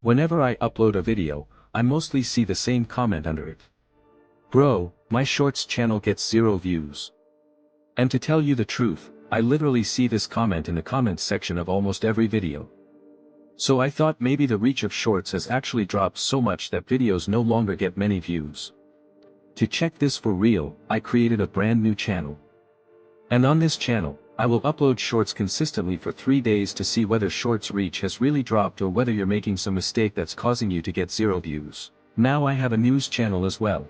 Whenever I upload a video, I mostly see the same comment under it. Bro, my shorts channel gets 0 views. And to tell you the truth, I literally see this comment in the comments section of almost every video. So I thought maybe the reach of shorts has actually dropped so much that videos no longer get many views. To check this for real, I created a brand new channel. And on this channel, I will upload shorts consistently for 3 days to see whether shorts reach has really dropped or whether you're making some mistake that's causing you to get 0 views. Now I have a news channel as well.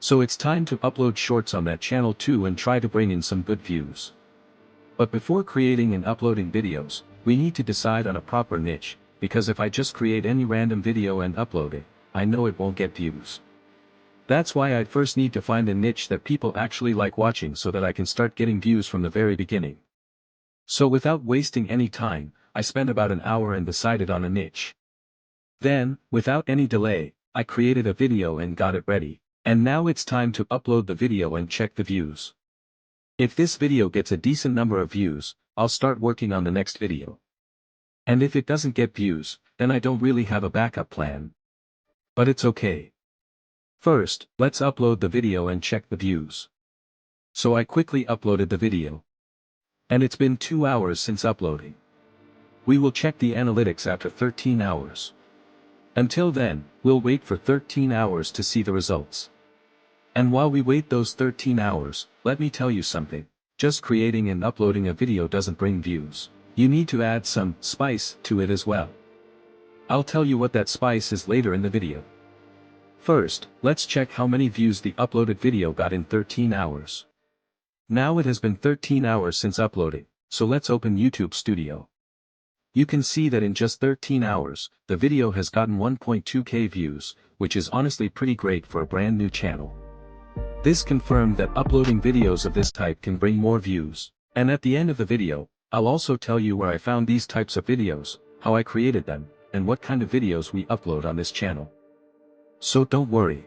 So it's time to upload shorts on that channel too and try to bring in some good views. But before creating and uploading videos, we need to decide on a proper niche, because if I just create any random video and upload it, I know it won't get views. That's why I first need to find a niche that people actually like watching so that I can start getting views from the very beginning. So without wasting any time, I spent about an hour and decided on a niche. Then, without any delay, I created a video and got it ready, and now it's time to upload the video and check the views. If this video gets a decent number of views, I'll start working on the next video. And if it doesn't get views, then I don't really have a backup plan. But it's okay. First, let's upload the video and check the views. So I quickly uploaded the video. And it's been 2 hours since uploading. We will check the analytics after 13 hours. Until then, we'll wait for 13 hours to see the results. And while we wait those 13 hours, let me tell you something. Just creating and uploading a video doesn't bring views. You need to add some spice to it as well. I'll tell you what that spice is later in the video. First, let's check how many views the uploaded video got in 13 hours. Now it has been 13 hours since uploading, so let's open YouTube Studio. You can see that in just 13 hours, the video has gotten 1.2k views, which is honestly pretty great for a brand new channel. This confirmed that uploading videos of this type can bring more views, and at the end of the video, I'll also tell you where I found these types of videos, how I created them, and what kind of videos we upload on this channel. So don't worry.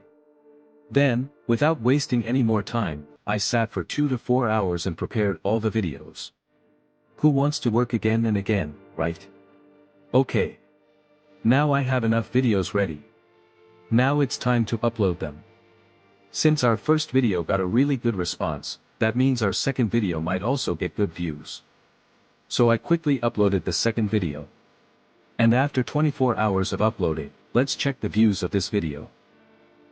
Then, without wasting any more time, I sat for 2 to 4 hours and prepared all the videos. Who wants to work again and again, right? Okay. Now I have enough videos ready. Now it's time to upload them. Since our first video got a really good response, that means our second video might also get good views. So I quickly uploaded the second video. And after 24 hours of uploading, let's check the views of this video.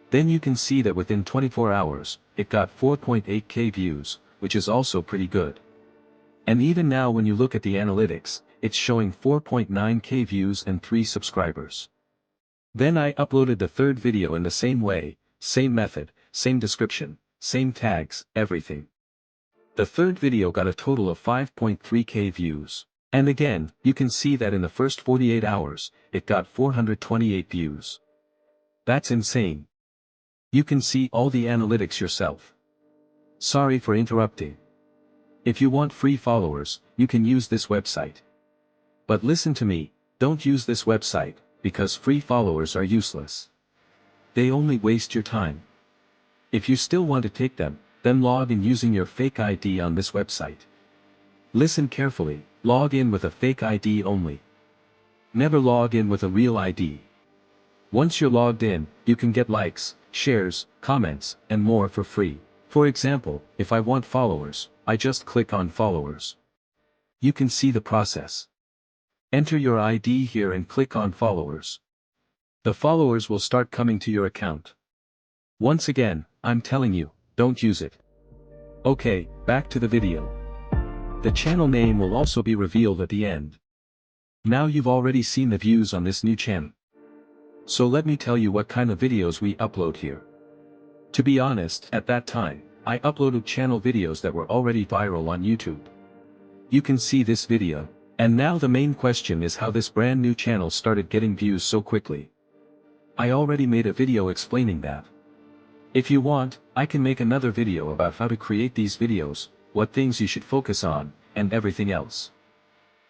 Then you can see that within 24 hours, it got 4.8k views, which is also pretty good. And even now when you look at the analytics, it's showing 4.9k views and 3 subscribers. Then I uploaded the third video in the same way, same method, same description, same tags, everything. The third video got a total of 5.3k views. And again, you can see that in the first 48 hours, it got 428 views. That's insane. You can see all the analytics yourself. Sorry for interrupting. If you want free followers, you can use this website. But listen to me, don't use this website, because free followers are useless. They only waste your time. If you still want to take them, then log in using your fake ID on this website. Listen carefully, log in with a fake ID only. Never log in with a real ID. Once you're logged in, you can get likes, shares, comments, and more for free. For example, if I want followers, I just click on followers. You can see the process. Enter your ID here and click on followers. The followers will start coming to your account. Once again, I'm telling you, don't use it. Okay, back to the video. The channel name will also be revealed at the end. Now you've already seen the views on this new channel. So let me tell you what kind of videos we upload here. To be honest, at that time, I uploaded channel videos that were already viral on YouTube. You can see this video. And now the main question is how this brand new channel started getting views so quickly. I already made a video explaining that. If you want, I can make another video about how to create these videos, what things you should focus on, and everything else.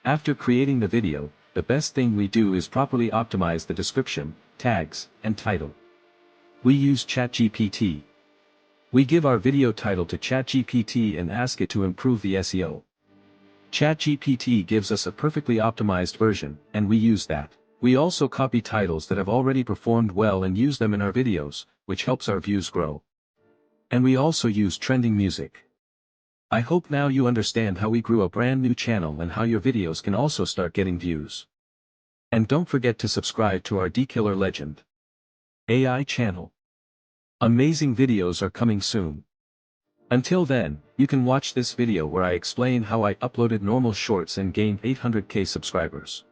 After creating the video, the best thing we do is properly optimize the description, tags, and title. We use ChatGPT. We give our video title to ChatGPT and ask it to improve the SEO. ChatGPT gives us a perfectly optimized version, and we use that. We also copy titles that have already performed well and use them in our videos, which helps our views grow. And we also use trending music. I hope now you understand how we grew a brand new channel and how your videos can also start getting views. And don't forget to subscribe to our D-Killer Legend AI channel. Amazing videos are coming soon. Until then, you can watch this video where I explain how I uploaded normal shorts and gained 800k subscribers.